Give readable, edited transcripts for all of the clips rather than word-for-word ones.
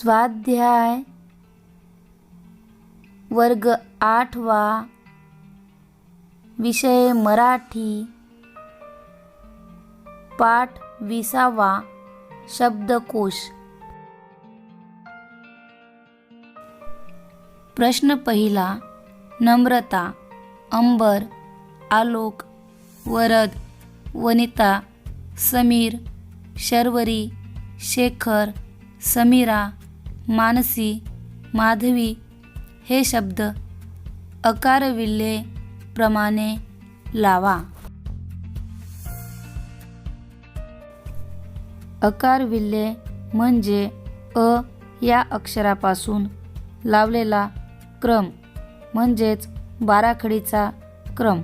स्वाध्याय वर्ग 8वा, विषय मराठी, पाठ 20वा, शब्दकोश। प्रश्न पहिला, नम्रता, अंबर, आलोक, वरद, वनिता, समीर, शर्वरी, शेखर, समीरा, मानसी, माधवी हे शब्द अकारविल्ले प्रमाणे लावा। अकारविल्ले म्हणजे अ या अक्षरापासून लावलेला क्रम म्हणजेच बाराखडीचा क्रम।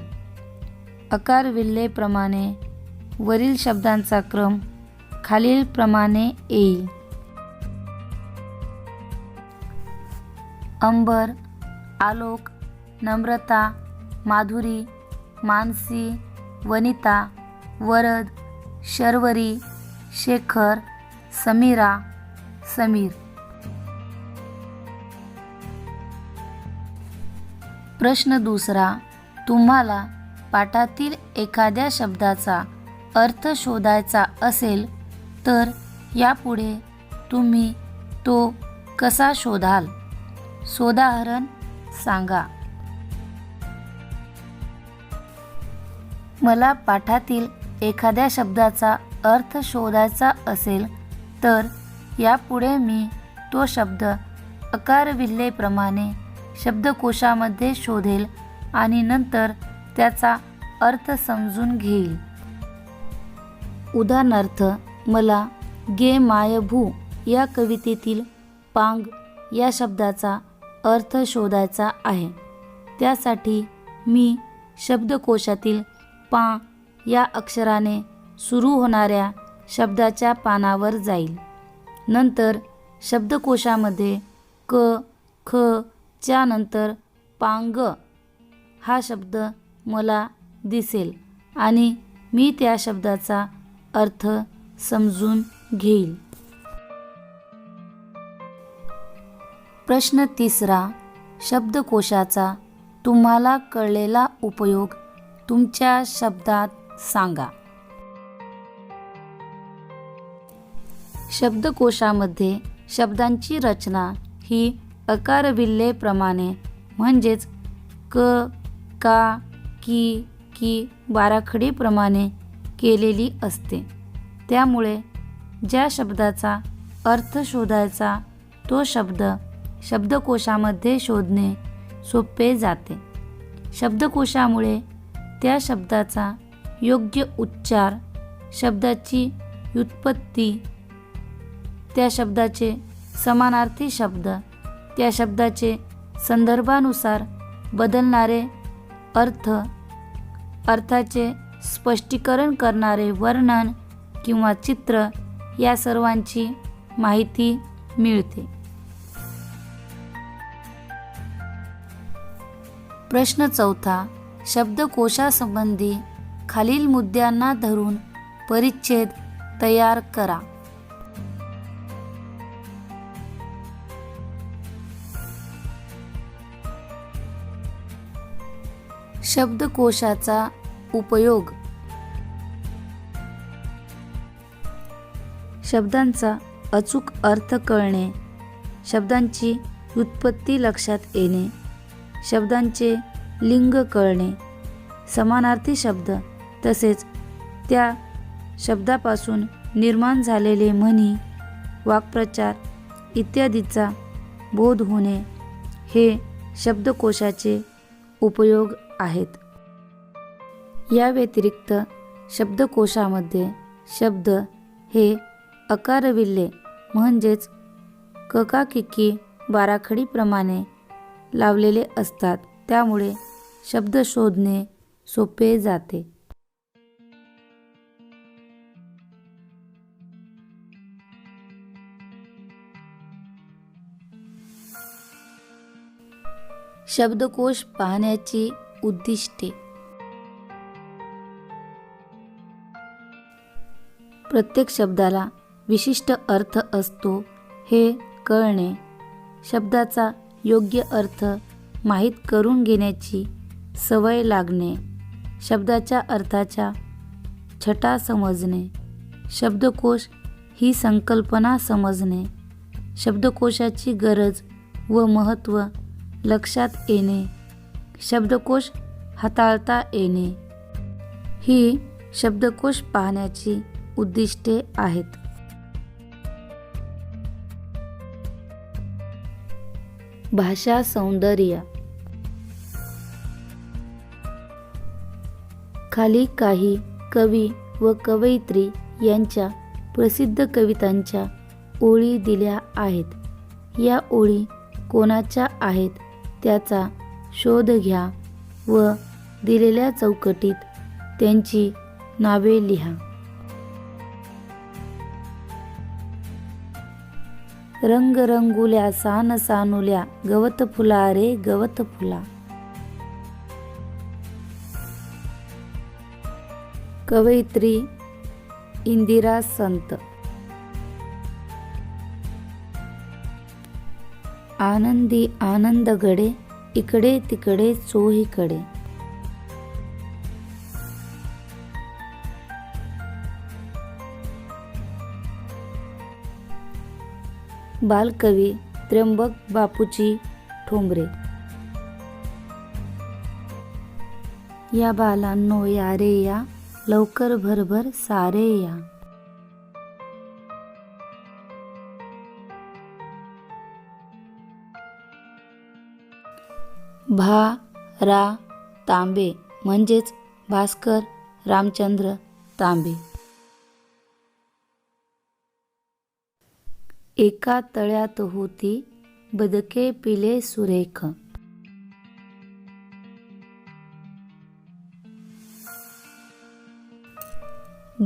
अकारविल्लेप्रमाणे वरील शब्दांचा क्रम खालीलप्रमाणे येईल: अंबर, आलोक, नम्रता, माधुरी, मानसी, वनिता, वरद, शर्वरी, शेखर, समीरा, समीर। प्रश्न दुसरा, तुम्हाला पाठातील एखाद्या शब्दाचा अर्थ शोधायचा असेल तर यापुढे तुम्ही तो कसा शोधाल? सोदाहरण सांगा। मला पाठातील एखाद्या शब्दाचा अर्थ शोधायचा असेल तर यापुढे मी तो शब्द अकारविल्लेप्रमाणे शब्दकोशामध्ये शोधेल आणि नंतर त्याचा अर्थ समजून घेईल। उदाहरणार्थ, मला गे माय भू या कवितेतील पांग या शब्दाचा अर्थ शोधायचा आहे। त्यासाठी मी शब्दकोशातील पा या अक्षराने सुरू होणाऱ्या शब्दाच्या पानावर जाईल। नंतर शब्दकोशामध्ये क, ख च्या नंतर पांग हा शब्द मला दिसेल आणि मी त्या शब्दाचा अर्थ समजून घेईल। प्रश्न तिसरा, शब्दकोशाचा तुम्हाला कळलेला उपयोग तुमच्या शब्दात सांगा। शब्दकोशामध्ये शब्दांची रचना ही अकारविल्लेप्रमाणे म्हणजेच क, का, की बाराखडीप्रमाणे केलेली असते। त्यामुळे ज्या शब्दाचा अर्थ शोधायचा तो शब्द शब्दकोशामध्ये शोधणे सोपे जाते। शब्दकोशामुळे त्या शब्दाचा योग्य उच्चार, शब्दाची व्युत्पत्ती, त्या शब्दाचे समानार्थी शब्द, त्या शब्दाचे संदर्भानुसार बदलणारे अर्थ, अर्थाचे स्पष्टीकरण करणारे वर्णन किंवा चित्र या सर्वांची माहिती मिळते। प्रश्न चौथा, शब्दकोशासंबंधी खालील मुद्द्यांना धरून परिच्छेद तयार करा। शब्दकोशाचा उपयोग. शब्दांचा अचूक अर्थ कळणे, शब्दांची व्युत्पत्ती लक्षात येणे, शब्दांचे लिंग कळणे, समानार्थी शब्द तसेच त्या शब्दापासून निर्माण झालेले म्हणी, वाक्प्रचार इत्यादीचा बोध होणे हे शब्दकोशाचे उपयोग आहेत। या व्यतिरिक्त शब्दकोशामध्ये शब्द हे अकारविल्ले म्हणजेच ककाकिकी बाराखडीप्रमाणे लावलेले असतात। त्यामुळे शब्द शोधणे सोपे जाते। शब्दकोश पाहण्याची उद्दिष्टे. प्रत्येक शब्दाला विशिष्ट अर्थ असतो हे कळणे, शब्दाचा योग्य अर्थ माहीत करून घेण्याची सवय लागणे, शब्दाच्या अर्थाच्या छटा समजणे, शब्दकोश ही संकल्पना समजणे, शब्दकोशाची गरज व महत्त्व लक्षात येणे, शब्दकोश हाताळता येणे ही शब्दकोश पाहण्याची उद्दिष्टे आहेत. भाषा सौंदर्य. खाली काही कवी व कवयित्री यांच्या प्रसिद्ध कवितांच्या ओळी दिल्या आहेत. या ओळी कोणाच्या आहेत त्याचा शोध घ्या व दिलेल्या चौकटीत त्यांची नावे लिहा. रंग रंगुल्या सान सानुल्या गवत फुला रे गवत फुला. कवयित्री इंदिरा संत. आनंदी आनंद गडे इकडे तिकडे चोहीकडे. बालकवी त्र्यंबक बापूजी ठोंबरे. या बालांनो या रे या लवकर भरभर सारे या. भा रा तांबे म्हणजेच भास्कर रामचंद्र तांबे. एका तळ्यात होती बदके पिले सुरेख.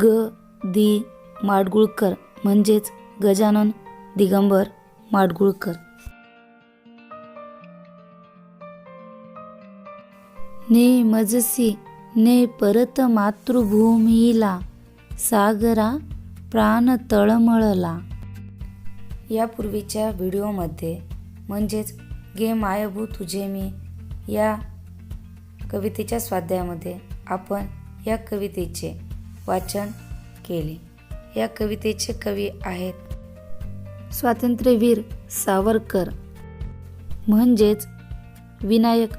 ग दी माडगुळकर म्हणजेच गजानन दिगंबर माडगुळकर. ने मजसी ने परत मातृभूमीला सागरा प्राण तळमळला. यापूर्वीच्या व्हिडिओमध्ये म्हणजेच गे मायभू तुझे मी या कवितेच्या स्वाध्यायामध्ये आपण या कवितेचे वाचन केले. या कवितेचे कवी आहेत स्वातंत्र्यवीर सावरकर म्हणजेच विनायक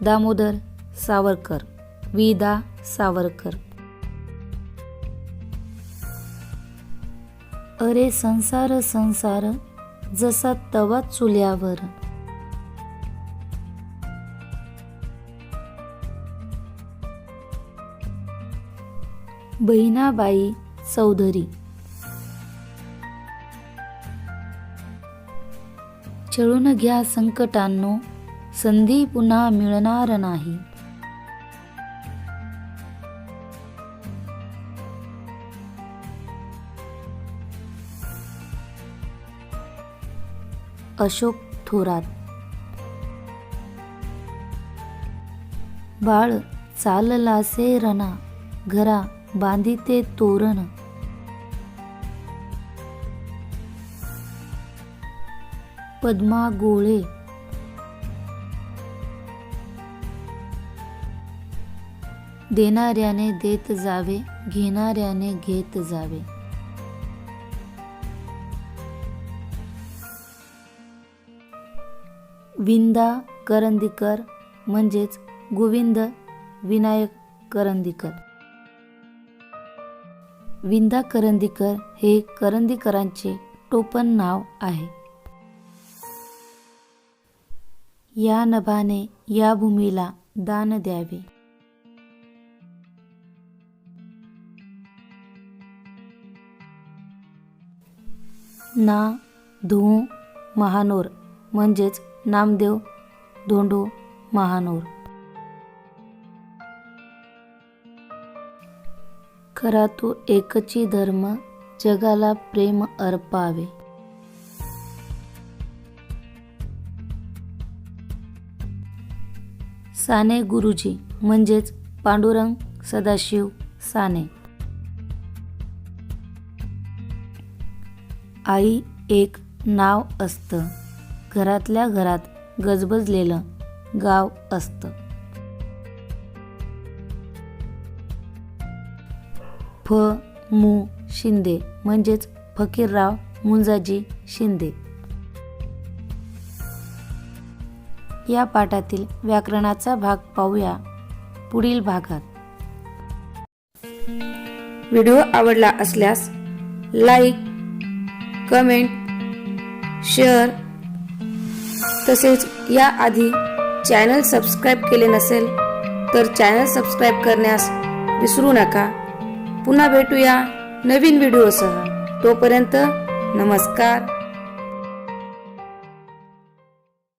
दामोदर सावरकर, वि.दा. सावरकर. अरे संसार संसार जसा तवा चुल्यावर. बहिणाबाई चौधरी. छळून घ्या संकटांनो संधी पुन्हा मिळणार नाही. अशोक थोरात. बाळ चाललासे रणा घरा बांधिते तोरण. पद्मा गोळे. देणाऱ्याने देत जावे घेणाऱ्याने घेत जावे. विंदा करंदीकर म्हणजेच गोविंद विनायक करंदीकर. विंदा करंदीकर हे करंदीकरांचे टोपण नाव आहे. या नभाने या भूमीला दान द्यावे. ना धो महानोर म्हणजेच नामदेव धोंडो महानोर. खरा तो एकची धर्म जगाला प्रेम अर्पावे. साने गुरुजी म्हणजेच पांडुरंग सदाशिव साने. आई एक नाव असतं. घरातल्या घरात गजबजलेलं गाव असतं. फ मु शिंदे म्हणजेच फकीरराव मुंजाजी शिंदे. या पाठातील व्याकरणाचा भाग पाहूया पुढील भागात. व्हिडिओ आवडला असल्यास लाईक, कमेंट, शेअर तसेच याआधी चॅनल सबस्क्राईब केले नसेल तर चॅनल सबस्क्राईब करण्यास विसरू नका. पुन्हा भेटूया नवीन व्हिडिओसह. तोपर्यंत नमस्कार.